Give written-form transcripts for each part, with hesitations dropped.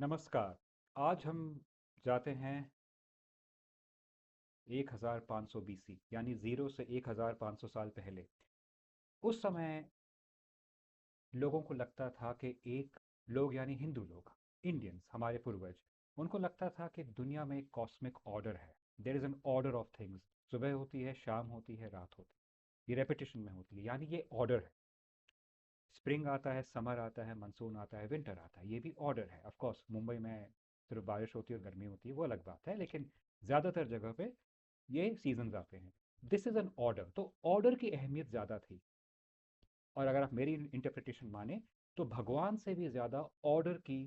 नमस्कार। आज हम जाते हैं 1500 बीसी यानी 0 से 1500 साल पहले। उस समय लोगों को लगता था कि एक लोग यानी हिंदू लोग, इंडियंस, हमारे पूर्वज, उनको लगता था कि दुनिया में एक कॉस्मिक ऑर्डर है। There is an order of things. सुबह होती है, शाम होती है, रात होती है, ये रेपिटेशन में होती है, यानी ये ऑर्डर है। स्प्रिंग आता है, समर आता है, मानसून आता है, विंटर आता है, ये भी ऑर्डर है। ऑफ कोर्स मुंबई में सिर्फ बारिश होती है और गर्मी होती है, वो अलग बात है, लेकिन ज़्यादातर जगह पे ये सीजन्स आते हैं। दिस इज़ एन ऑर्डर, तो ऑर्डर की अहमियत ज़्यादा थी। और अगर आप मेरी इंटरप्रिटेशन माने तो भगवान से भी ज़्यादा ऑर्डर की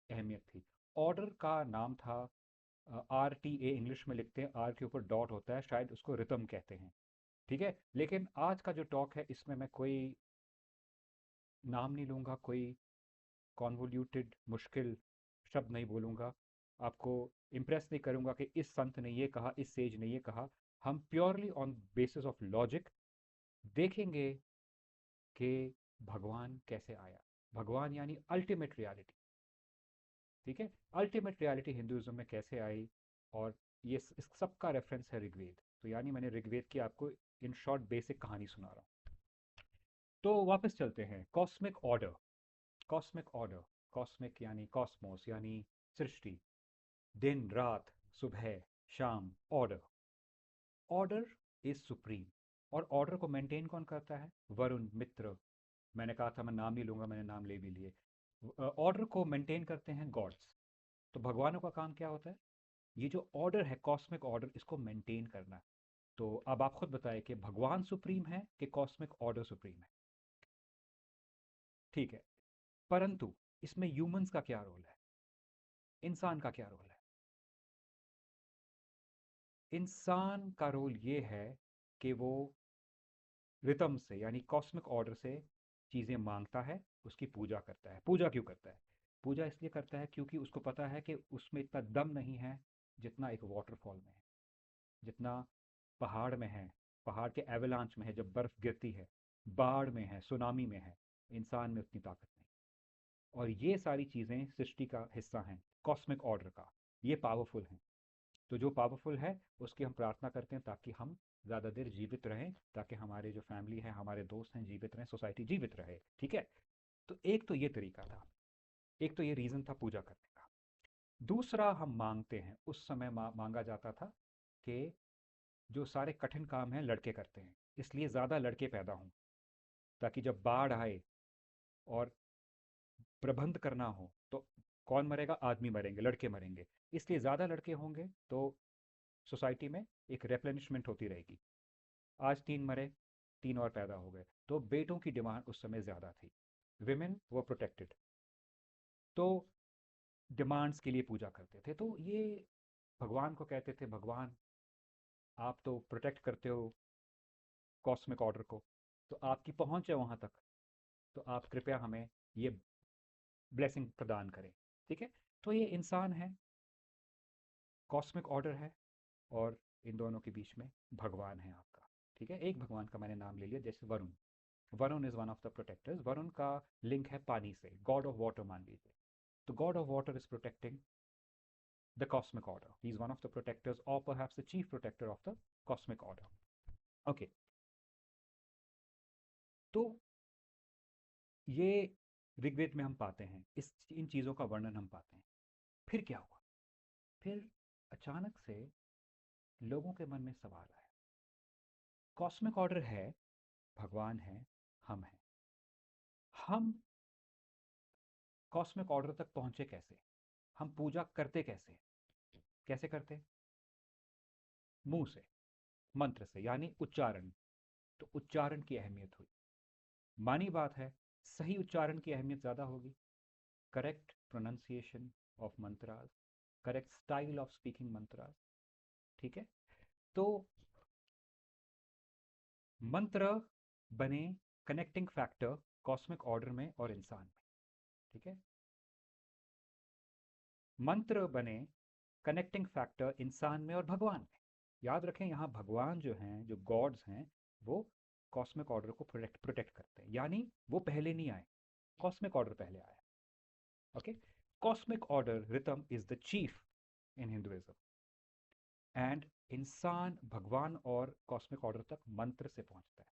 अहमियत थी। ऑर्डर का नाम था, RTA इंग्लिश में लिखते हैं, आर के ऊपर डॉट होता है, शायद उसको रिदम कहते हैं। ठीक है, लेकिन आज का जो टॉक है इसमें मैं कोई नाम नहीं लूँगा, कोई कॉन्वोल्यूटेड मुश्किल शब्द नहीं बोलूँगा, आपको इम्प्रेस नहीं करूँगा कि इस संत ने ये कहा, इस सेज ने ये कहा। हम purely on basis of logic देखेंगे कि भगवान कैसे आया। भगवान यानी अल्टीमेट रियलिटी। ठीक है, अल्टीमेट रियलिटी हिंदुइज्म में कैसे आई। और ये इस सब का रेफरेंस है ऋग्वेद। तो यानी मैंने ऋग्वेद की आपको इन शॉर्ट बेसिक कहानी सुना रहा हूँ। तो वापस चलते हैं, cosmic order. Cosmic order, cosmic यानी कॉस्मोस यानी सृष्टि, दिन रात, सुबह शाम, ऑर्डर। Order is supreme. और ऑर्डर को मेंटेन कौन करता है? वरुण मित्र। मैंने कहा था मैं नाम नहीं लूंगा, मैंने नाम ले भी लिए। ऑर्डर को मेंटेन करते हैं गॉड्स। तो भगवानों का काम क्या होता है? ये जो ऑर्डर है, कॉस्मिक ऑर्डर, इसको मेंटेन करना है। तो अब आप खुद बताएं कि भगवान सुप्रीम है कि कॉस्मिक ऑर्डर सुप्रीम है। ठीक है, परंतु इसमें ह्यूमंस का क्या रोल है? इंसान का क्या रोल है? इंसान का रोल ये है कि वो रितम से यानी कॉस्मिक ऑर्डर से चीज़ें मांगता है, उसकी पूजा करता है। पूजा क्यों करता है? पूजा इसलिए करता है क्योंकि उसको पता है कि उसमें इतना दम नहीं है जितना एक वाटरफॉल में है, जितना पहाड़ में है, पहाड़ के एवलांच में है जब बर्फ गिरती है, बाढ़ में है, सुनामी में है। इंसान में उतनी ताकत नहीं। और ये सारी चीज़ें सृष्टि का हिस्सा हैं, कॉस्मिक ऑर्डर का। ये पावरफुल हैं। तो जो पावरफुल है उसकी हम प्रार्थना करते हैं ताकि हम ज़्यादा देर जीवित रहें, ताकि हमारे जो फैमिली है, हमारे दोस्त हैं, जीवित रहें, सोसाइटी जीवित रहे। ठीक है, तो एक तो ये तरीका था, एक तो ये रीज़न था पूजा करने का। दूसरा, हम मांगते हैं। उस समय मांगा जाता था कि जो सारे कठिन काम हैं लड़के करते हैं, इसलिए ज़्यादा लड़के पैदा हों, ताकि जब बाढ़ आए और प्रबंध करना हो तो कौन मरेगा? आदमी मरेंगे, लड़के मरेंगे। इसलिए ज़्यादा लड़के होंगे तो सोसाइटी में एक रेप्लेनिशमेंट होती रहेगी। आज 3 मरे, 3 और पैदा हो गए, तो बेटों की डिमांड उस समय ज़्यादा थी। विमेन वो प्रोटेक्टेड, तो डिमांड्स के लिए पूजा करते थे। तो ये भगवान को कहते थे, भगवान आप तो प्रोटेक्ट करते हो कॉस्मिक ऑर्डर को, तो आपकी पहुंच है वहां तक, तो आप कृपया हमें ये ब्लेसिंग प्रदान करें। ठीक है, तो ये इंसान है, कॉस्मिक ऑर्डर है, और इन दोनों के बीच में भगवान है आपका। ठीक है, एक भगवान का मैंने नाम ले लिया, जैसे Varun. Varun is one of the protectors. Varun का लिंक है पानी से, गॉड ऑफ वाटर मान लीजिए। तो god of water is protecting the cosmic order. He is one of the protectors और perhaps the chief protector of the cosmic order. Okay, तो ये ऋग्वेद में हम पाते हैं, इस इन चीज़ों का वर्णन हम पाते हैं। फिर क्या हुआ? फिर अचानक से लोगों के मन में सवाल आया। कॉस्मिक ऑर्डर है, भगवान है, हम हैं। हम कॉस्मिक ऑर्डर तक पहुंचे कैसे? हम पूजा करते कैसे? कैसे करते? मुंह से, मंत्र से, यानी उच्चारण। तो उच्चारण की अहमियत हुई। मानी बात है, सही उच्चारण की अहमियत ज़्यादा होगी। Correct pronunciation of mantras, correct style of speaking mantras. ठीक है, तो मंत्र बने कनेक्टिंग फैक्टर कॉस्मिक ऑर्डर में और इंसान में। ठीक है, मंत्र बने कनेक्टिंग फैक्टर इंसान में और भगवान में। याद रखें, यहाँ भगवान जो हैं, जो गॉड्स हैं, वो कॉस्मिक ऑर्डर को प्रोटेक्ट करते हैं, यानी वो पहले नहीं आए, कॉस्मिक ऑर्डर पहले आया। Okay, cosmic order Ritam is the chief in Hinduism. And इंसान भगवान और कॉस्मिक ऑर्डर तक मंत्र से पहुंचता है,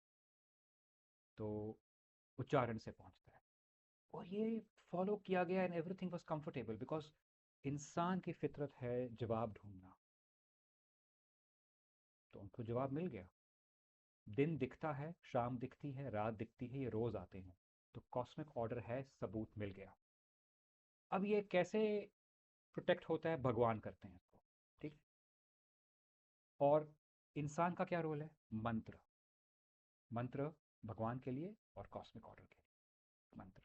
तो उच्चारण से पहुंचता है। और ये फॉलो किया गया and everything was comfortable because इंसान की फितरत है जवाब ढूंढना। तो उनको जवाब मिल गया। दिन दिखता है, शाम दिखती है, रात दिखती है, ये रोज आते हैं। तो कॉस्मिक ऑर्डर है, सबूत मिल गया। अब ये कैसे प्रोटेक्ट होता है, भगवान करते हैं इसको, ठीक। और इंसान का क्या रोल है? मंत्र। मंत्र भगवान के लिए और कॉस्मिक ऑर्डर के लिए मंत्र।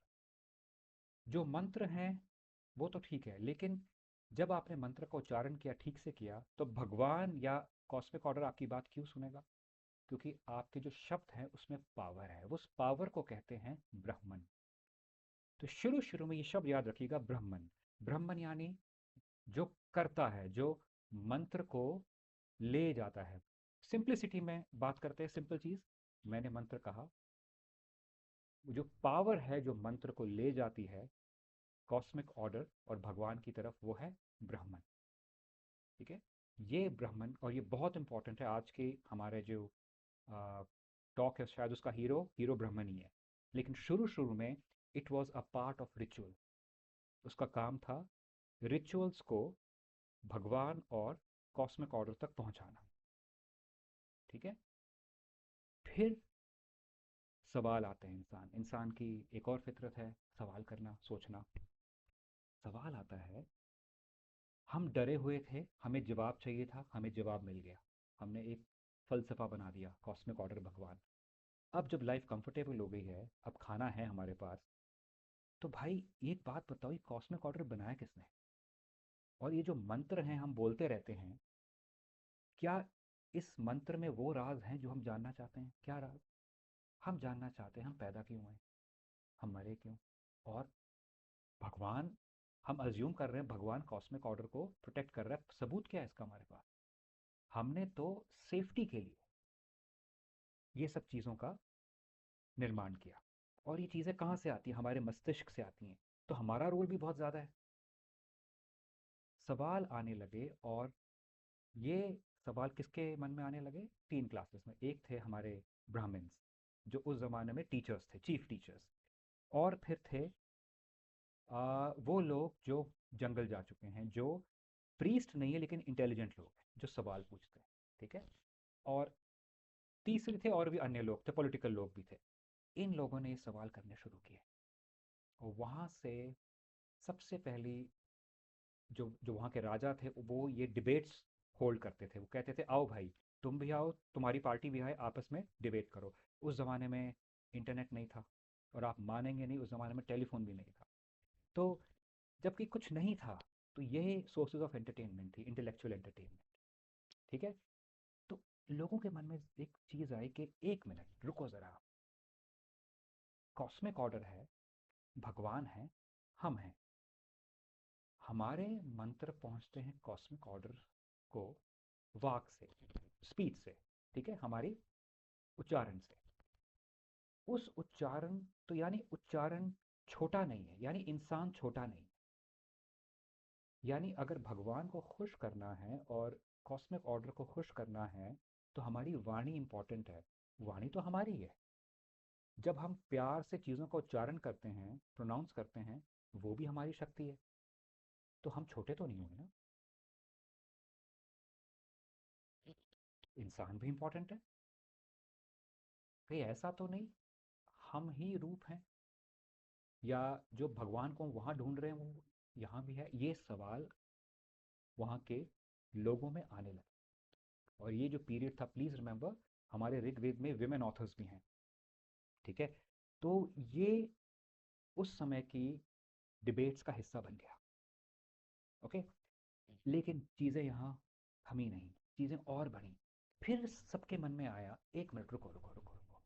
जो मंत्र हैं वो तो ठीक है, लेकिन जब आपने मंत्र का उच्चारण किया, ठीक से किया, तो भगवान या कॉस्मिक ऑर्डर आपकी बात क्यों सुनेगा? क्योंकि आपके जो शब्द हैं उसमें पावर है, उस पावर को कहते हैं ब्राह्मण। तो शुरू शुरू में ये शब्द याद रखिएगा, ब्राह्मण। ब्राह्मण यानी जो करता है, जो मंत्र को ले जाता है। सिंप्लिसिटी में बात करते हैं, सिंपल चीज। मैंने मंत्र कहा, जो पावर है जो मंत्र को ले जाती है कॉस्मिक ऑर्डर और भगवान की तरफ, वो है ब्राह्मण। ठीक है। ये ब्राह्मण, और ये बहुत इंपॉर्टेंट है आज के हमारे जो टॉक है, शायद उसका हीरो हीरो ब्राह्मण ही है। लेकिन शुरू शुरू में it was a part of ritual. उसका काम था रिचुअल्स को भगवान और कॉस्मिक ऑर्डर तक पहुंचाना। ठीक है। फिर सवाल आते हैं। इंसान इंसान की एक और फितरत है, सवाल करना, सोचना। सवाल आता है, हम डरे हुए थे, हमें जवाब चाहिए था, हमें जवाब मिल गया। हमने एक फलसफा बना दिया, कॉस्मिक ऑर्डर भगवान। अब जब लाइफ कंफर्टेबल हो गई है, अब खाना है हमारे पास, तो भाई एक बात बताओ, ये कॉस्मिक ऑर्डर बनाया किसने? और ये जो मंत्र हैं हम बोलते रहते हैं, क्या इस मंत्र में वो राज हैं जो हम जानना चाहते हैं? क्या राज? हम जानना चाहते हैं हम पैदा क्यों हुए, हम मरे क्यों, और भगवान, हम अज्यूम कर रहे हैं भगवान कॉस्मिक ऑर्डर को प्रोटेक्ट कर रहा है। सबूत क्या है इसका हमारे पास? हमने तो सेफ्टी के लिए ये सब चीज़ों का निर्माण किया। और ये चीज़ें कहाँ से आती हैं? हमारे मस्तिष्क से आती हैं। तो हमारा रोल भी बहुत ज़्यादा है। सवाल आने लगे, और ये सवाल किसके मन में आने लगे? तीन क्लासेस में। एक थे हमारे ब्राह्मण्स, जो उस ज़माने में टीचर्स थे, चीफ टीचर्स। और फिर थे वो लोग जो जंगल जा चुके हैं, जो प्रीस्ट नहीं है लेकिन इंटेलिजेंट लोग हैं, जो सवाल पूछते हैं। ठीक है। और तीसरे थे और भी अन्य लोग थे, पॉलिटिकल लोग भी थे। इन लोगों ने ये सवाल करने शुरू किए, और वहाँ से सबसे पहली जो जो वहाँ के राजा थे, वो ये डिबेट्स होल्ड करते थे। वो कहते थे, आओ भाई, तुम भी आओ, तुम्हारी पार्टी भी आए, आपस में डिबेट करो। उस ज़माने में इंटरनेट नहीं था, और आप मानेंगे नहीं, उस ज़माने में टेलीफोन भी नहीं था। तो जबकि कुछ नहीं था, तो यही सोर्सेज ऑफ एंटरटेनमेंट थी, इंटेलेक्चुअल एंटरटेनमेंट। ठीक है। तो लोगों के मन में एक चीज़ आई कि एक मिनट रुको ज़रा, कॉस्मिक ऑर्डर है, भगवान है, हम हैं, हमारे मंत्र पहुंचते हैं कॉस्मिक ऑर्डर को वाक से, स्पीच से। ठीक है, हमारी उच्चारण से। उस उच्चारण, तो यानी उच्चारण छोटा नहीं है, यानी इंसान छोटा नहीं। यानी अगर भगवान को खुश करना है और कॉस्मिक ऑर्डर को खुश करना है, तो हमारी वाणी इंपॉर्टेंट है। वाणी तो हमारी है। जब हम प्यार से चीज़ों का उच्चारण करते हैं, प्रोनाउंस करते हैं, वो भी हमारी शक्ति है। तो हम छोटे तो नहीं हुए ना। इंसान भी इंपॉर्टेंट है। कहीं ऐसा तो नहीं हम ही रूप हैं, या जो भगवान को वहाँ ढूंढ रहे हैं वो यहाँ भी है? ये सवाल वहाँ के लोगों में आने लगे। और ये जो पीरियड था, प्लीज़ रिमेंबर, हमारे ऋग्वेद में विमेन ऑथर्स भी हैं। ठीक है। तो ये उस समय की डिबेट्स का हिस्सा बन गया। ओके। लेकिन चीज़ें यहाँ थमी नहीं, चीज़ें और बढ़ी। फिर सबके मन में आया, एक मिनट रुको रुको रुको रुको,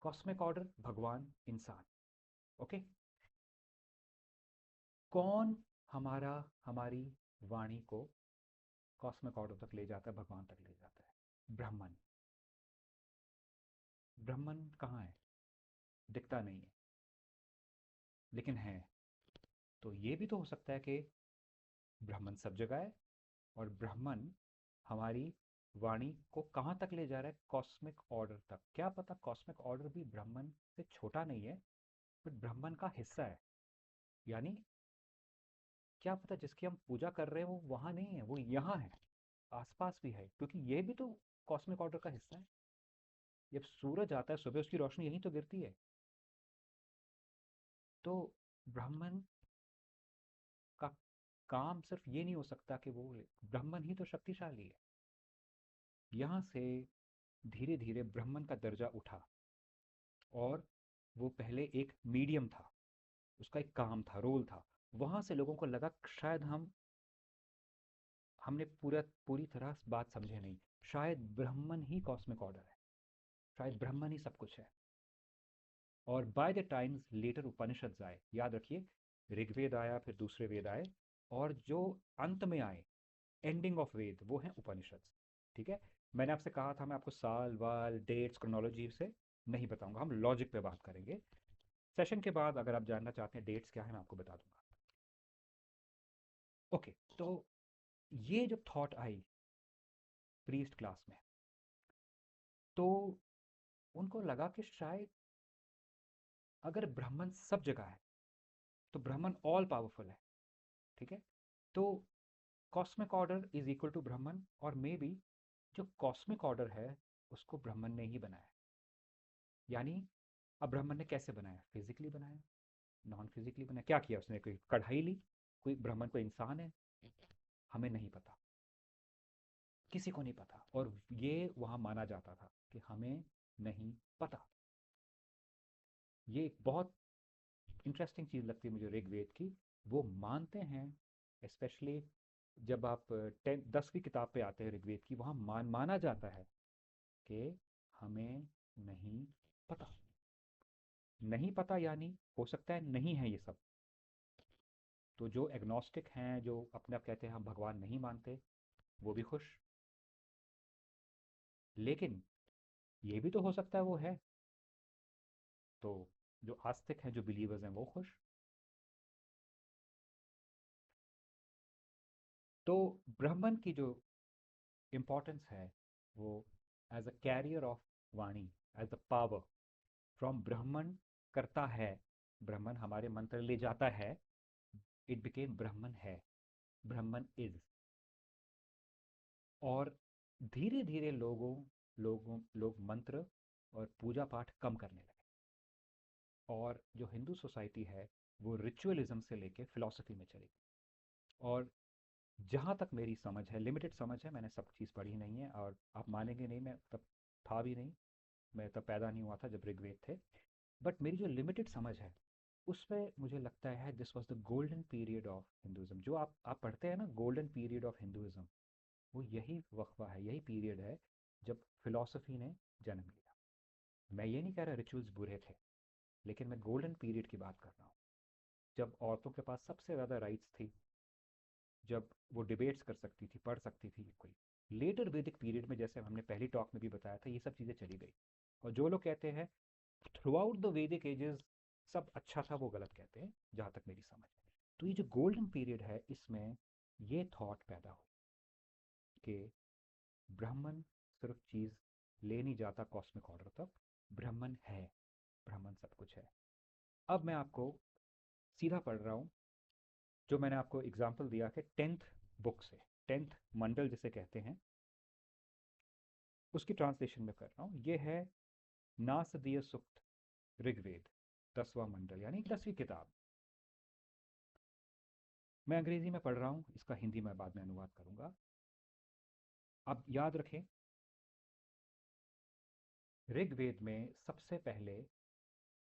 कॉस्मिक ऑर्डर, भगवान, इंसान। ओके। कौन हमारा हमारी वाणी को कॉस्मिक ऑर्डर तक ले जाता है, भगवान तक ले जाता है? ब्राह्मण। ब्राह्मण कहाँ है? दिखता नहीं है, लेकिन है। तो ये भी तो हो सकता है कि ब्राह्मण सब जगह है, और ब्राह्मण हमारी वाणी को कहाँ तक ले जा रहा है, कॉस्मिक ऑर्डर तक। क्या पता कॉस्मिक ऑर्डर भी ब्राह्मण से छोटा नहीं है, बट ब्राह्मण का हिस्सा है। यानी क्या पता जिसकी हम पूजा कर रहे हैं वो वहाँ नहीं है, वो यहाँ है, आसपास भी है, क्योंकि ये भी तो कॉस्मिक ऑर्डर का हिस्सा है। जब सूरज आता है सुबह, उसकी रोशनी यहीं तो गिरती है। तो ब्राह्मण का काम सिर्फ ये नहीं हो सकता कि वो, ब्राह्मण ही तो शक्तिशाली है। यहाँ से धीरे धीरे ब्राह्मण का दर्जा उठा, और वो पहले एक मीडियम था, उसका एक काम था, रोल था। वहां से लोगों को लगा कि शायद हमने पूरी तरह बात समझे नहीं, शायद ब्राह्मण ही कॉस्मिक ऑर्डर है, शायद ब्राह्मण ही सब कुछ है। और बाय द टाइम्स लेटर उपनिषद आए, याद रखिए, ऋग्वेद आया, फिर दूसरे वेद आए, और जो अंत में आए, एंडिंग ऑफ वेद, वो है उपनिषद। ठीक है। मैंने आपसे कहा था मैं आपको साल वाल डेट्स क्रोनोलॉजी से नहीं बताऊंगा, हम लॉजिक पे बात करेंगे। सेशन के बाद अगर आप जानना चाहते हैं डेट्स क्या है, मैं आपको बता दूंगा। ओके, तो ये जब थॉट आई प्रीस्ट क्लास में, तो उनको लगा कि शायद अगर ब्राह्मण सब जगह है तो ब्राह्मण ऑल पावरफुल है। ठीक है। तो cosmic order is equal to Brahman, और मे बी जो कॉस्मिक ऑर्डर है उसको ब्राह्मण ने ही बनाया। यानी अब ब्राह्मण ने कैसे बनाया, फिजिकली बनाया, नॉन फिजिकली बनाया, क्या किया उसने, कोई कढ़ाई ली, कोई ब्राह्मण कोई इंसान है, हमें नहीं पता, किसी को नहीं पता। और ये वहां माना जाता था कि हमें नहीं पता। ये एक बहुत इंटरेस्टिंग चीज़ लगती है मुझे ऋग्वेद की। वो मानते हैं, स्पेशली जब आप 10वीं किताब पे आते हैं ऋग्वेद की, वहाँ माना जाता है कि हमें नहीं पता। नहीं पता यानी हो सकता है नहीं है ये सब। तो जो एग्नोस्टिक हैं, जो अपने आप कहते हैं हम भगवान नहीं मानते, वो भी खुश। लेकिन ये भी तो हो सकता है वो है। तो जो आस्तिक हैं, जो बिलीवर्स हैं, वो खुश। तो ब्राह्मण की जो इम्पोर्टेंस है, वो as a carrier of vani, as a power from Brahman करता है, ब्राह्मण हमारे मंत्र ले जाता है, इट बिकेम ब्राह्मण है, ब्राह्मण इज। और धीरे धीरे लोग मंत्र और पूजा पाठ कम करने लगे, और जो हिंदू सोसाइटी है वो रिचुअलिज्म से लेके फिलॉसफी में चली गई। और जहाँ तक मेरी समझ है, लिमिटेड समझ है, मैंने सब चीज़ पढ़ी नहीं है, और आप मानेंगे नहीं, मैं तब था भी नहीं, मैं तब पैदा नहीं हुआ था जब ऋग्वेद थे। बट मेरी जो लिमिटेड समझ है उसमें मुझे लगता है this was the golden period of Hinduism. जो आप पढ़ते हैं ना, गोल्डन पीरियड ऑफ हिंदुज़म, वो यही वक्फा है, यही पीरियड है जब फिलॉसफी ने जन्म लिया। मैं ये नहीं कह रहा रिचुअल्स बुरे थे, लेकिन मैं गोल्डन पीरियड की बात कर रहा हूँ, जब औरतों के पास सबसे ज़्यादा राइट्स थी, जब वो डिबेट्स कर सकती थी, पढ़ सकती थी कोई। लेटर वैदिक पीरियड में, जैसे हमने पहली टॉक में भी बताया था, ये सब चीज़ें चली गई। और जो लोग कहते हैं थ्रू आउट द वैदिक एजेस सब अच्छा था, वो गलत कहते हैं, जहाँ तक मेरी समझ है। तो ये जो गोल्डन पीरियड है, इसमें ये थॉट पैदा हुई कि ब्राह्मण सिर्फ चीज़ ले नहीं जाता कॉस्मिक ऑर्डर तक, ब्राह्मण है, ब्राह्मण सब कुछ है। अब मैं आपको सीधा पढ़ रहा हूँ, जो मैंने आपको एग्जाम्पल दिया कि 10th बुक से, 10th मंडल जिसे कहते हैं, उसकी ट्रांसलेशन में कर रहा हूँ। ये है नासदीय सुक्त, ऋग्वेद, 10वां मंडल, यानी 10वीं किताब। मैं अंग्रेजी में पढ़ रहा हूँ, इसका हिंदी में बाद में अनुवाद करूँगा। अब याद रखें, ऋग्वेद में सबसे पहले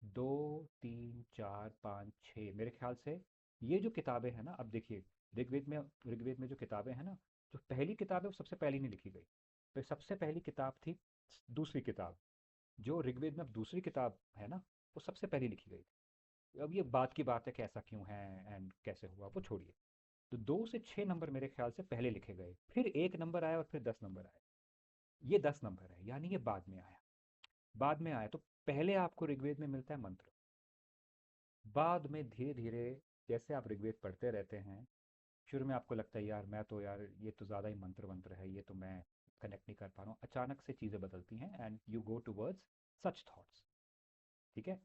2 3 4 5 6, मेरे ख्याल से ये जो किताबें हैं ना, अब देखिए, ऋग्वेद में जो किताबें हैं ना, जो पहली किताब है वो सबसे पहली नहीं लिखी गई। तो सबसे पहली किताब थी दूसरी किताब। जो ऋग्वेद में अब दूसरी किताब है ना, वो सबसे पहली लिखी गई थी। अब ये बात की बात है कि ऐसा क्यों है एंड कैसे हुआ, वो छोड़िए। तो 2 से 6 नंबर मेरे ख्याल से पहले लिखे गए, फिर 1 नंबर आया, और फिर 10 नंबर आए। ये 10 नंबर है, यानी ये बाद में आया। बाद में आया, तो पहले आपको ऋग्वेद में मिलता है मंत्र, बाद में धीरे धीरे जैसे आप ऋग्वेद पढ़ते रहते हैं, शुरू में आपको लगता है यार मैं तो यार ये तो ज़्यादा ही मंत्र मंत्र है, ये तो मैं कनेक्ट नहीं कर पा रहा हूँ। अचानक से चीज़ें बदलती हैं and you go towards such thoughts. ठीक है।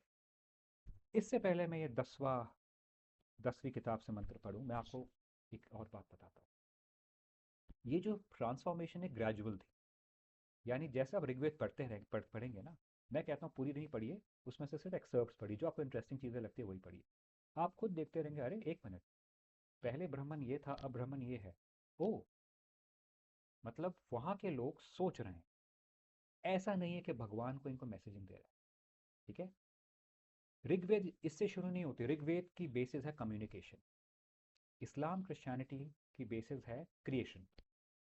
इससे पहले मैं ये 10वीं किताब से मंत्र पढ़ूँ, मैं आपको एक और बात बताता हूँ। ये जो ट्रांसफॉर्मेशन है ग्रेजुअल थी, यानी जैसे आप ऋग्वेद पढ़ेंगे ना, मैं कहता हूँ पूरी नहीं पढ़िए, उसमें से सिर्फ एक्सर्प्ट पढ़िए, जो आपको इंटरेस्टिंग चीज़ें लगती है वही पढ़िए। आप खुद देखते रहेंगे, अरे एक मिनट, पहले ब्राह्मण ये था अब ब्राह्मण ये है। ओ, मतलब वहाँ के लोग सोच रहे हैं, ऐसा नहीं है कि भगवान को इनको मैसेजिंग दे रहा है। ठीक है। ऋग्वेद इससे शुरू नहीं होती, ऋग्वेद की बेसिस है कम्युनिकेशन। इस्लाम क्रिश्चियनिटी की बेसिस है क्रिएशन,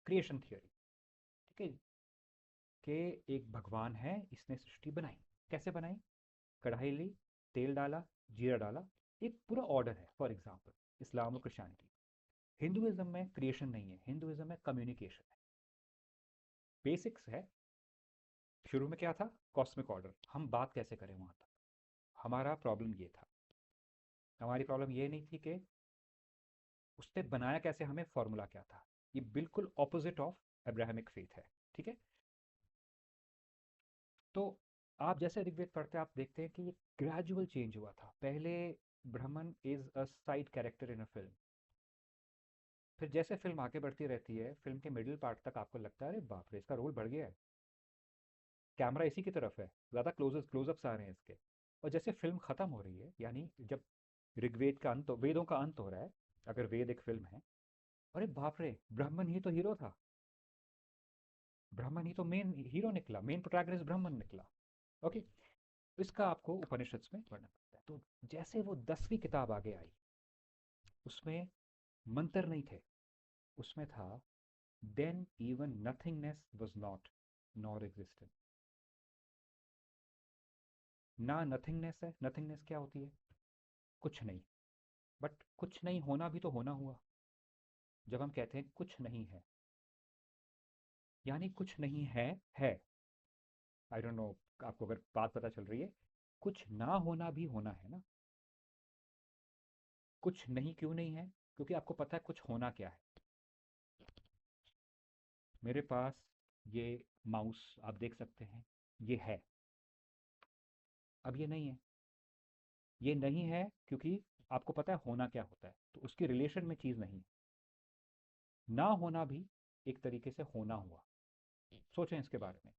क्रिएशन थियोरी। ठीक है, कि एक भगवान है, इसने सृष्टि बनाई। कैसे बनाई? कढ़ाई ली, तेल डाला, जीरा डाला, एक पूरा ऑर्डर है। फॉर एग्जाम्पल इस्लाम और क्रिश्चियनिटी। हिंदुइज्म में क्रिएशन नहीं है, हिंदुइज्म में कम्युनिकेशन है। बेसिक्स है। शुरू में क्या था? Cosmic order. हम बात कैसे करें वहां तक, हमारा प्रॉब्लम ये था। हमारी प्रॉब्लम ये नहीं थी कि उसने बनाया कैसे, हमें फॉर्मूला क्या था। ये बिल्कुल ऑपोजिट ऑफ अब्राहमिक फेथ है। ठीक है। तो आप जैसे ऋग्वेद पढ़ते हैं, आप देखते हैं कि ये ग्रेजुअल चेंज हुआ था। पहले ब्राह्मण is a side character in a film. फिर जैसे फिल्म आगे बढ़ती रहती है, फिल्म के मिडिल पार्ट तक आपको लगता है अरे बाप रे, इसका रोल बढ़ गया है, कैमरा इसी की तरफ है, ज़्यादा क्लोजअप्स आ रहे हैं इसके। और जैसे फिल्म ख़त्म हो रही है, यानी जब ऋग्वेद का अंत, वेदों का अंत हो रहा है, अगर वेद एक फिल्म है, अरे बाप रे, ब्राह्मण ही तो हीरो था, ब्राह्मण ही तो मेन हीरो निकला, मेन प्रोटैगनिस्ट ब्राह्मण निकला। ओके। इसका आपको उपनिषद में वर्णन करता है। तो जैसे वो 10वीं किताब आगे आई, उसमें मंत्र नहीं थे, उसमें था then even nothingness was not nor existent. ना नथिंगनेस है, नथिंगनेस क्या होती है? कुछ नहीं। बट कुछ नहीं होना भी तो होना हुआ। जब हम कहते हैं कुछ नहीं है, यानी कुछ नहीं है, है। आई डोंट नो आपको अगर बात पता चल रही है, कुछ ना होना भी होना है ना। कुछ नहीं क्यों नहीं है? क्योंकि आपको पता है कुछ होना क्या है। मेरे पास ये माउस आप देख सकते हैं, ये है, अब ये नहीं है। ये नहीं है क्योंकि आपको पता है होना क्या होता है, तो उसकी रिलेशन में चीज़ नहीं है। ना होना भी एक तरीके से होना हुआ। सोचें इसके बारे में।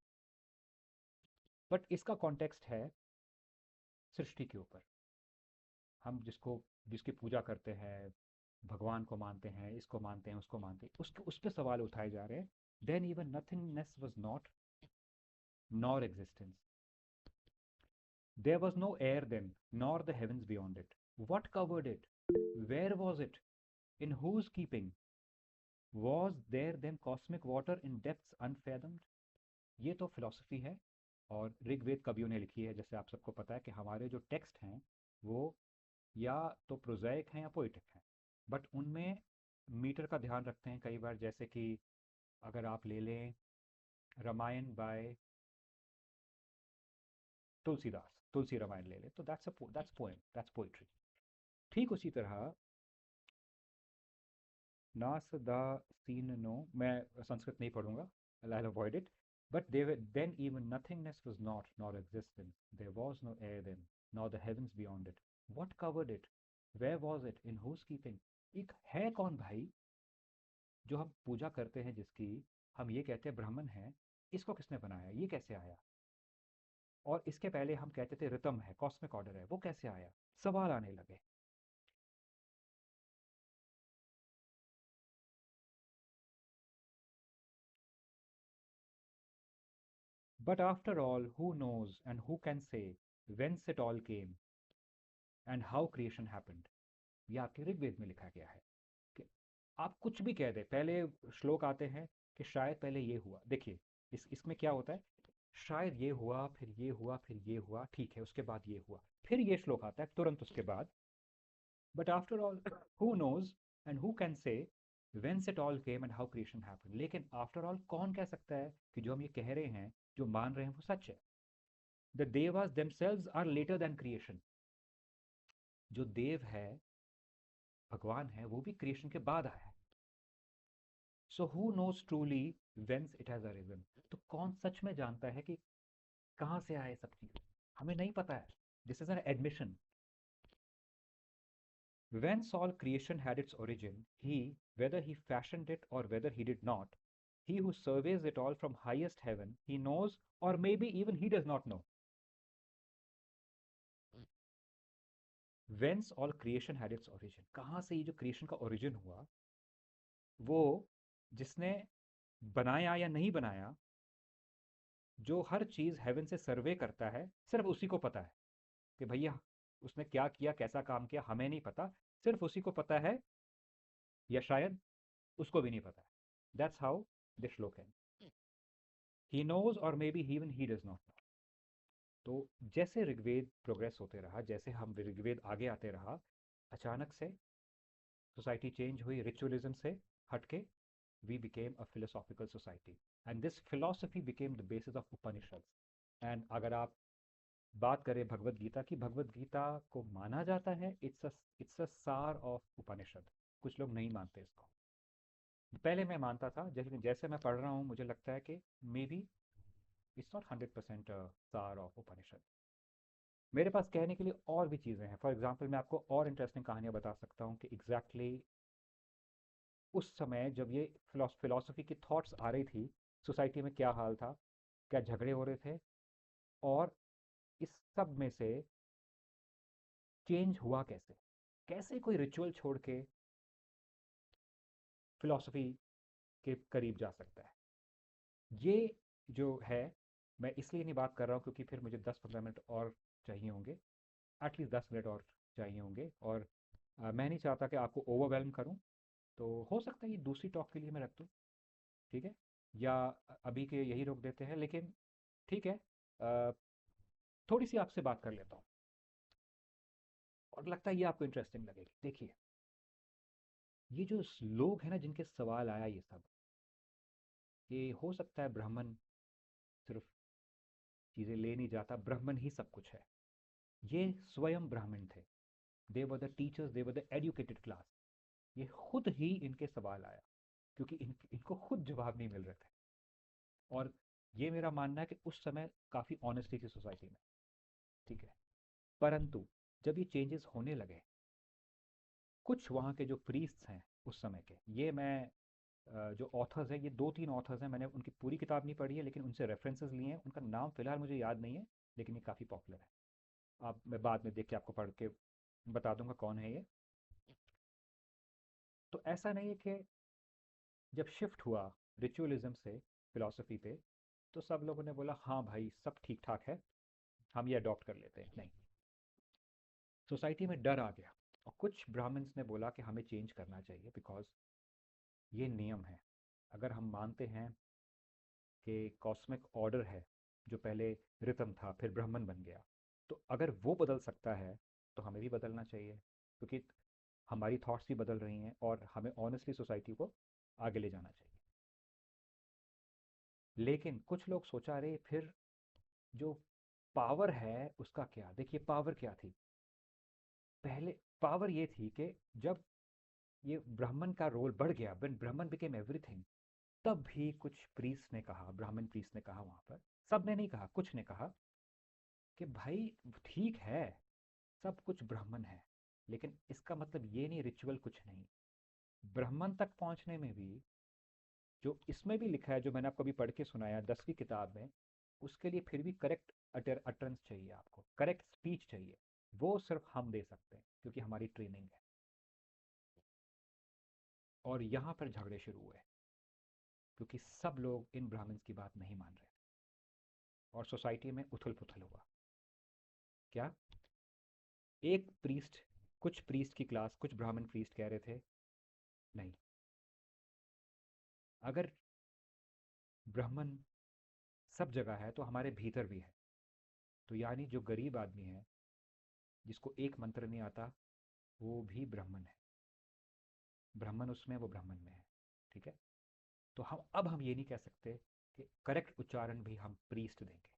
बट इसका कॉन्टेक्स्ट है सृष्टि के ऊपर। हम जिसकी पूजा करते हैं, भगवान को मानते हैं, इसको मानते हैं, उसको मानते हैं, उसके उस पर सवाल उठाए जा रहे हैं। Then even nothingness was not nor existence. There was no air then, nor the heavens beyond it. What covered it? Where was it? In whose keeping? Was there then cosmic water in depths unfathomed? ये तो philosophy है, और ऋग्वेद कवियों ने लिखी है। जैसे आप सबको पता है कि हमारे जो टेक्स्ट हैं वो या तो प्रोज़ाइक हैं या पोइटिक हैं, बट उनमें मीटर का ध्यान रखते हैं कई बार। जैसे कि अगर आप ले लें रामायण बाय तुलसीदास, तुलसी रामायण ले लें, तो दैट्स पोएम, दैट्स पोइट्री। ठीक उसी तरह नास द सीन नो, मैं संस्कृत नहीं पढ़ूंगा, I avoid it. But then even nothingness was not nor existence, there was no air then, nor the heavens beyond it. What covered it? Where was it? In whose keeping? एक है कौन भाई जो हम पूजा करते हैं, जिसकी हम ये कहते हैं ब्राह्मण है, इसको किसने बनाया, ये कैसे आया? और इसके पहले हम कहते थे रितम है, कॉस्मिक ऑर्डर है, वो कैसे आया? सवाल आने लगे। But after all who knows and who can say whence it all came and how creation happened? ये आपके ऋग्वेद में लिखा गया है। कि आप कुछ भी कह दें, पहले श्लोक आते हैं कि शायद पहले ये हुआ। देखिए, इसमें क्या होता है, शायद ये हुआ, फिर ये हुआ, फिर ये हुआ, ठीक है, उसके बाद ये हुआ, फिर ये श्लोक आता है तुरंत उसके बाद। But after all who knows and who can say whence it all came and how creation happened? लेकिन आफ्टर ऑल कौन कह सकता है कि जो हम ये कह रहे हैं, जो मान रहे हैं, वो सच है? The devas themselves are later than creation. जो देव है, भगवान है वो भी क्रिएशन के बाद आया है। So who knows truly whence it has arisen. तो कौन सच में जानता है कि कहाँ से आए सब चीज? हमें नहीं पता है। This is an admission. Whence all creation had its origin, he, whether he fashioned it or whether he did not, he who surveys it all from highest heaven, he knows, or maybe even he does not know. Whence all creation had its origin. कहाँ से ये जो creation का origin हुआ, वो जिसने बनाया या नहीं बनाया, जो हर चीज हेवन से सर्वे करता है, सिर्फ उसी को पता है कि भैया उसने क्या किया, कैसा काम किया, हमें नहीं पता। सिर्फ उसी को पता है, या शायद उसको भी नहीं पता है। दैट्स हाउ दिस श्लोक है। ही नोज और may be even he does not know. तो जैसे ऋग्वेद प्रोग्रेस होते रहा, जैसे हम ऋग्वेद आगे आते रहा, अचानक से सोसाइटी चेंज हुई, रिचुअलिज्म से हटके we became a philosophical society, and this philosophy became the basis of Upanishads. And अगर आप बात करें भगवत गीता की, भगवत गीता को माना जाता है इट्स अ सार ऑफ उपनिषद। कुछ लोग नहीं मानते इसको। पहले मैं मानता था, जैसे जैसे मैं पढ़ रहा हूँ मुझे लगता है कि मे बी इट्स नॉट 100% सार ऑफ उपनिषद। मेरे पास कहने के लिए और भी चीज़ें हैं। फॉर एग्जांपल मैं आपको और इंटरेस्टिंग कहानियाँ बता सकता हूँ कि एग्जैक्टली उस समय जब ये फिलॉसफी की थॉट्स आ रही थी, सोसाइटी में क्या हाल था, क्या झगड़े हो रहे थे, और इस सब में से चेंज हुआ कैसे, कैसे कोई रिचुअल छोड़ के फिलॉसफी के करीब जा सकता है। ये जो है, मैं इसलिए नहीं बात कर रहा हूँ क्योंकि फिर मुझे 10-15 मिनट और चाहिए होंगे, एटलीस्ट 10 मिनट और चाहिए होंगे, और मैं नहीं चाहता कि आपको ओवरवेलम करूँ। तो हो सकता है ये दूसरी टॉक के लिए मैं रख दूँ, ठीक है, या अभी के यही रोक देते हैं, लेकिन ठीक है। थोड़ी सी आपसे बात कर लेता हूँ, और लगता है ये आपको इंटरेस्टिंग लगेगी। देखिए, ये जो लोग हैं ना जिनके सवाल आया ये सब, ये हो सकता है ब्राह्मण सिर्फ चीज़ें ले नहीं जाता, ब्राह्मण ही सब कुछ है। ये स्वयं ब्राह्मण थे। They were the teachers, they were the educated class. ये खुद ही इनके सवाल आया, क्योंकि इनको खुद जवाब नहीं मिल रहे थे। और ये मेरा मानना है कि उस समय काफ़ी ऑनेस्टी थी सोसाइटी में, ठीक है। परंतु जब ये चेंजेस होने लगे, कुछ वहाँ के जो प्रीस्ट्स हैं उस समय के, ये मैं जो ऑथर्स हैं, ये 2-3 ऑथर्स हैं, मैंने उनकी पूरी किताब नहीं पढ़ी है लेकिन उनसे रेफरेंसेस लिए हैं। उनका नाम फिलहाल मुझे याद नहीं है, लेकिन ये काफ़ी पॉपुलर है। आप, मैं बाद में देख के आपको पढ़ के बता दूंगा कौन है ये। तो ऐसा नहीं है कि जब शिफ्ट हुआ रिचुअलिज्म से फिलॉसफी पे, तो सब लोगों ने बोला हाँ भाई सब ठीक ठाक है, हम ये अडॉप्ट कर लेते हैं। नहीं, सोसाइटी में डर आ गया, और कुछ ब्राह्मण्स ने बोला कि हमें चेंज करना चाहिए, बिकॉज ये नियम है। अगर हम मानते हैं कि कॉस्मिक ऑर्डर है, जो पहले रितम था फिर ब्राह्मण बन गया, तो अगर वो बदल सकता है तो हमें भी बदलना चाहिए, क्योंकि हमारी थॉट्स भी बदल रही हैं और हमें ऑनेस्टली सोसाइटी को आगे ले जाना चाहिए। लेकिन कुछ लोग सोचा रहे फिर जो पावर है उसका क्या। देखिए पावर क्या थी, पहले पावर ये थी कि जब ये ब्राह्मण का रोल बढ़ गया, व्हेन ब्राह्मण बिकेम एवरीथिंग, तब भी कुछ प्रीस्ट ने कहा, ब्राह्मण प्रीस्ट ने कहा वहां पर, सब ने नहीं कहा, कुछ ने कहा कि भाई ठीक है, सब कुछ ब्राह्मण है, लेकिन इसका मतलब ये नहीं रिचुअल कुछ नहीं। ब्राह्मण तक पहुंचने में भी, जो इसमें भी लिखा है, जो मैंने आपको अभी पढ़ के सुनाया 10वीं किताब में, उसके लिए फिर भी करेक्ट अटरेंस चाहिए, आपको करेक्ट स्पीच चाहिए। वो सिर्फ हम दे सकते हैं क्योंकि हमारी ट्रेनिंग है। और यहाँ पर झगड़े शुरू हुए, क्योंकि सब लोग इन ब्राह्मण्स की बात नहीं मान रहे, और सोसाइटी में उथल पुथल हुआ। क्या, एक प्रीस्ट, कुछ प्रीस्ट की क्लास, कुछ ब्राह्मण प्रीस्ट कह रहे थे नहीं, अगर ब्राह्मण सब जगह है तो हमारे भीतर भी है। तो यानी जो गरीब आदमी है, जिसको एक मंत्र नहीं आता, वो भी ब्राह्मण है। ब्राह्मण उसमें, वो ब्राह्मण में है, ठीक है। तो हम ये नहीं कह सकते कि करेक्ट उच्चारण भी हम प्रीस्ट देंगे।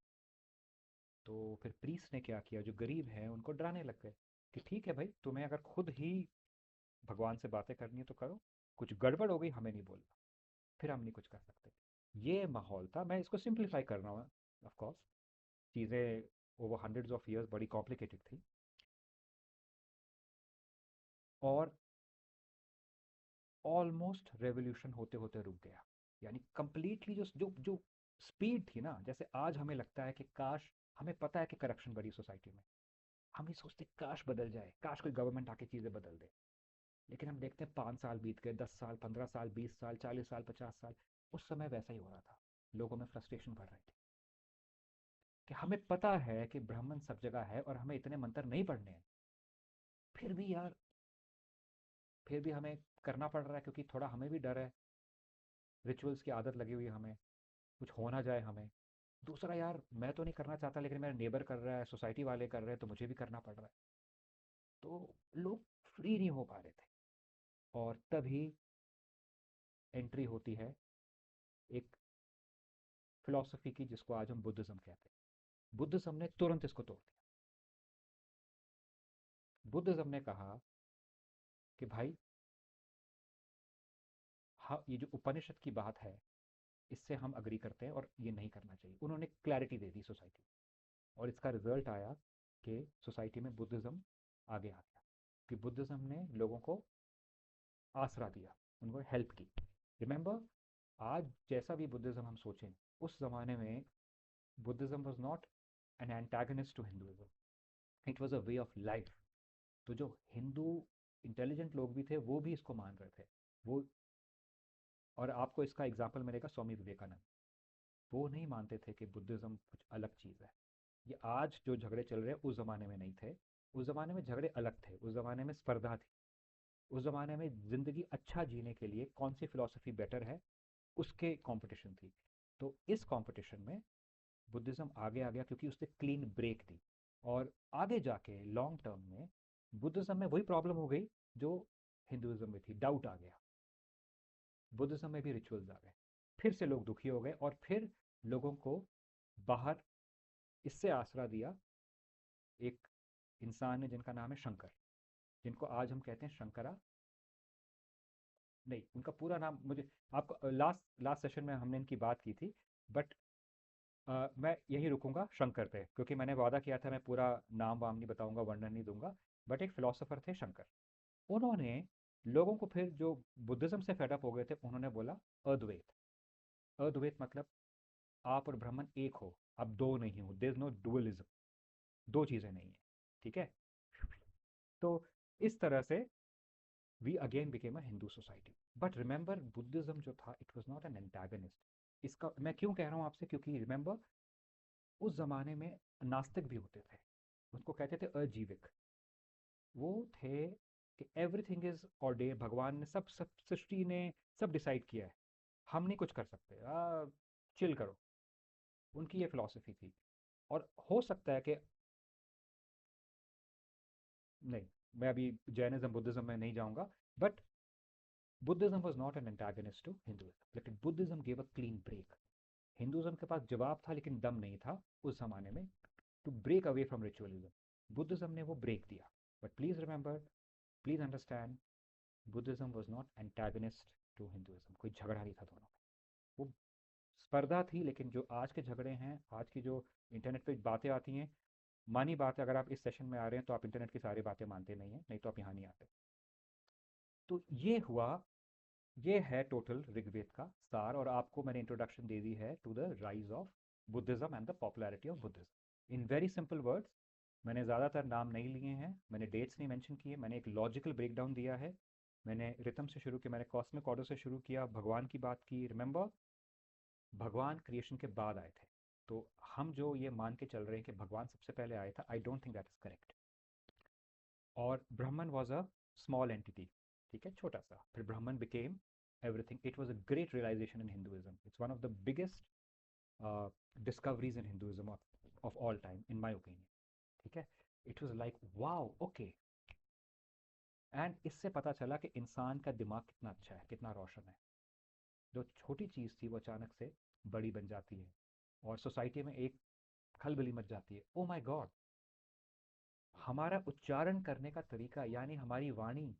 तो फिर प्रीस्ट ने क्या किया, जो गरीब हैं उनको डराने लग गए कि ठीक है भाई, तुम्हें अगर खुद ही भगवान से बातें करनी है तो करो, कुछ गड़बड़ हो गई हमें नहीं बोलना, फिर हम नहीं कुछ कर सकते। ये माहौल था। मैं इसको सिंप्लीफाई कर रहा हूँ, ऑफ कोर्स चीज़ें ओवर हंड्रेड्स ऑफ ईयर्स बड़ी कॉम्प्लिकेटेड थी। और ऑलमोस्ट रेवोल्यूशन होते होते रुक गया। यानी कंप्लीटली जो जो जो स्पीड थी ना, जैसे आज हमें लगता है कि काश, हमें पता है कि करप्शन बड़ी सोसाइटी में, हम ये सोचते काश बदल जाए, काश कोई गवर्नमेंट आके चीज़ें बदल दे। लेकिन हम देखते हैं 5 साल बीत गए, 10 साल, 15 साल, 20 साल, 40 साल, 50 साल, उस समय वैसा ही हो रहा था। लोगों में फ्रस्ट्रेशन बढ़ रही थी कि हमें पता है कि ब्राह्मण सब जगह है और हमें इतने मंत्र नहीं पढ़ने हैं, फिर भी यार, फिर भी हमें करना पड़ रहा है क्योंकि थोड़ा हमें भी डर है, रिचुअल्स की आदत लगी हुई है हमें, कुछ हो ना जाए हमें। दूसरा यार, मैं तो नहीं करना चाहता लेकिन मेरा नेबर कर रहा है, सोसाइटी वाले कर रहे हैं, तो मुझे भी करना पड़ रहा है। तो लोग फ्री नहीं हो पा रहे थे। और तभी एंट्री होती है एक फिलॉसफी की, जिसको आज हम बुद्धिज्म कहते हैं। बुद्धिज्म ने तुरंत इसको तोड़ दिया। बुद्धिज्म ने कहा कि भाई, हाँ, ये जो उपनिषद की बात है, इससे हम अग्री करते हैं और ये नहीं करना चाहिए। उन्होंने क्लैरिटी दे दी सोसाइटी, और इसका रिजल्ट आया कि सोसाइटी में बुद्धिज्म आगे आ गया, कि बुद्धिज्म ने लोगों को आसरा दिया, उनको हेल्प की। रिमेंबर, आज जैसा भी बुद्धिज्म हम सोचें, उस ज़माने में Buddhism was not an antagonist to Hinduism, it was a way of life. तो जो हिंदू इंटेलिजेंट लोग भी थे वो भी इसको मान रहे थे। वो, और आपको इसका एग्जाम्पल मिलेगा स्वामी विवेकानंद। वो नहीं मानते थे कि बुद्धिज्म कुछ अलग चीज़ है। ये आज जो झगड़े चल रहे हैं उस ज़माने में नहीं थे। उस ज़माने में झगड़े अलग थे, उस ज़माने में स्पर्धा थी। उस ज़माने में ज़िंदगी अच्छा जीने के लिए कौन सी फ़िलॉसफी बेटर है, उसके कंपटीशन थी। तो इस कंपटीशन में बुद्धिज़्म आगे आ गया क्योंकि उसने क्लीन ब्रेक दी। और आगे जाके लॉन्ग टर्म में बुद्धिज़्म में वही प्रॉब्लम हो गई जो हिंदुइज्म में थी, डाउट आ गया। बुद्धिज़्म में भी रिचुअल्स आ गए, फिर से लोग दुखी हो गए, और फिर लोगों को बाहर इससे आसरा दिया एक इंसान ने जिनका नाम है शंकर, जिनको आज हम कहते हैं शंकरा। नहीं, उनका पूरा नाम मुझे, आपको लास्ट लास्ट सेशन में हमने इनकी बात की थी, बट मैं यहीं रुकूंगा शंकर पे, क्योंकि मैंने वादा किया था मैं पूरा नाम वाम नहीं बताऊंगा, वर्णन नहीं दूंगा। बट एक फिलोसोफर थे शंकर। उन्होंने लोगों को, फिर जो बुद्धिज्म से फेडअप हो गए थे, उन्होंने बोला अद्वैत। अद्वैत मतलब आप और ब्रह्मन एक हो, आप दो नहीं हो, देयर इज नो डुअलिज्म, दो चीज़ें नहीं है। ठीक है। तो इस तरह से we again became a Hindu society. But remember, Buddhism जो था, it was not an antagonist. इसका मैं क्यों कह रहा हूँ आपसे, क्योंकि रिमेंबर, उस जमाने में नास्तिक भी होते थे, उनको कहते थे अजीविक। वो थे कि एवरीथिंग इज ऑर्डेन, भगवान ने सब सब सृष्टि ने सब डिसाइड किया है, हम नहीं कुछ कर सकते, चिल करो। उनकी ये फिलॉसफी थी। और हो सकता है कि, नहीं, मैं अभी जैनिज्म बुद्धिज्म में नहीं जाऊंगा, but Buddhism was not an antagonist to Hinduism, लेकिन Buddhism gave a clean break. Hinduism के पास जवाब था लेकिन दम नहीं था उस जमाने में, to break away from ritualism. Buddhism ने वो ब्रेक दिया। But please remember, please understand, Buddhism was not antagonist to Hinduism. कोई झगड़ा नहीं था दोनों में, वो स्पर्धा थी। लेकिन जो आज के झगड़े हैं, आज की जो इंटरनेट पे बातें आती हैं, मानी बात है, अगर आप इस सेशन में आ रहे हैं तो आप इंटरनेट की सारी बातें मानते नहीं हैं, नहीं तो आप यहाँ नहीं आते। तो ये हुआ, ये है टोटल ऋग्वेद का सार। और आपको मैंने इंट्रोडक्शन दे दी है to the rise of Buddhism and the popularity of Buddhism in very simple words. मैंने ज़्यादातर नाम नहीं लिए हैं, मैंने डेट्स नहीं मेंशन किए, मैंने एक लॉजिकल ब्रेकडाउन दिया है। मैंने रिथम से शुरू किया, मैंने कॉस्मिक ऑर्डर से शुरू किया, भगवान की बात की। रिमेंबर, भगवान क्रिएशन के बाद आए थे। तो हम जो ये मान के चल रहे हैं कि भगवान सबसे पहले आया था, आई don't think that is correct. और ब्राह्मण वॉज अ स्मॉल एंटिटी, ठीक है, छोटा सा, फिर Brahman became everything. It was a great realization in Hinduism, it's one of the biggest discoveries in Hinduism of all time in my opinion. ठीक है। It was like wow, okay. And इससे पता चला कि इंसान का दिमाग कितना अच्छा है, कितना रोशन है। जो छोटी चीज़ थी वो अचानक से बड़ी बन जाती है, और सोसाइटी में एक खलबली मच जाती है। ओ माय गॉड, हमारा उच्चारण करने का तरीका, यानी हमारी वाणी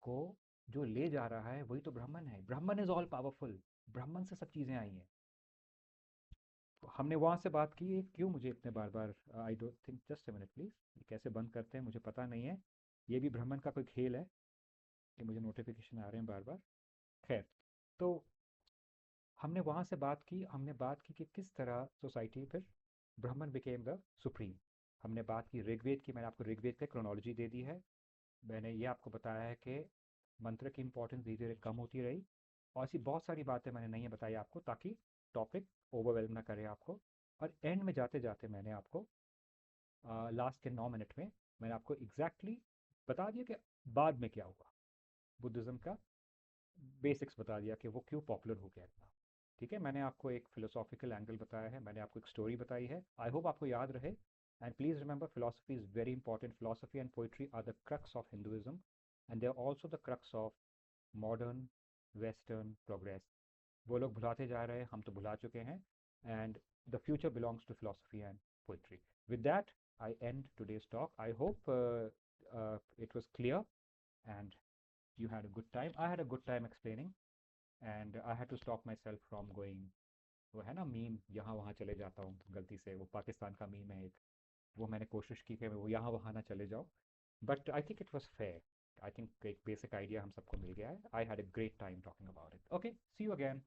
को जो ले जा रहा है वही तो ब्राह्मण है। ब्राह्मण इज ऑल पावरफुल। ब्राह्मण से सब चीज़ें आई हैं। तो हमने वहाँ से बात की। क्यों मुझे इतने बार बार, I don't think, just a minute please, ये कैसे बंद करते हैं मुझे पता नहीं है। ये भी ब्राह्मण का कोई खेल है कि मुझे नोटिफिकेशन आ रहे हैं बार बार। खैर, तो हमने वहाँ से बात की। हमने बात की कि किस तरह सोसाइटी फिर ब्राह्मण बिकेम द सुप्रीम। हमने बात की ऋग्वेद की। मैंने आपको ऋग्वेद का क्रोनोलॉजी दे दी है। मैंने ये आपको बताया है कि मंत्र की इंपॉर्टेंस धीरे धीरे कम होती रही, और ऐसी बहुत सारी बातें मैंने नहीं बताई आपको, ताकि टॉपिक ओवरवेलम ना करे आपको। और एंड में जाते जाते मैंने आपको लास्ट के 9 मिनट में मैंने आपको एग्जैक्टली बता दिया कि बाद में क्या हुआ। बुद्धिज़्म का बेसिक्स बता दिया कि वो क्यों पॉपुलर हो गया था। ठीक है, मैंने आपको एक फिलोसॉफिकल एंगल बताया है, मैंने आपको एक स्टोरी बताई है। आई होप आपको याद रहे। And please remember, philosophy is very important. Philosophy and poetry are the crux of Hinduism, and they are also the crux of modern western progress. वो लोग भुलाते जा रहे हैं, हम तो भुला चुके हैं। And the future belongs to philosophy and poetry. With that, I end today's talk. I hope it was clear and you had a good time. I had a good time explaining, and I had to stop myself from going. वो है ना meme, यहाँ वहाँ चले जाता हूँ गलती से, वो पाकिस्तान का मीम है एक। वो मैंने कोशिश की कि वो यहाँ वहाँ ना चले जाओ, but I think it was fair. I think एक बेसिक आइडिया हम सबको मिल गया है। I had a great time talking about it. Okay, see you again.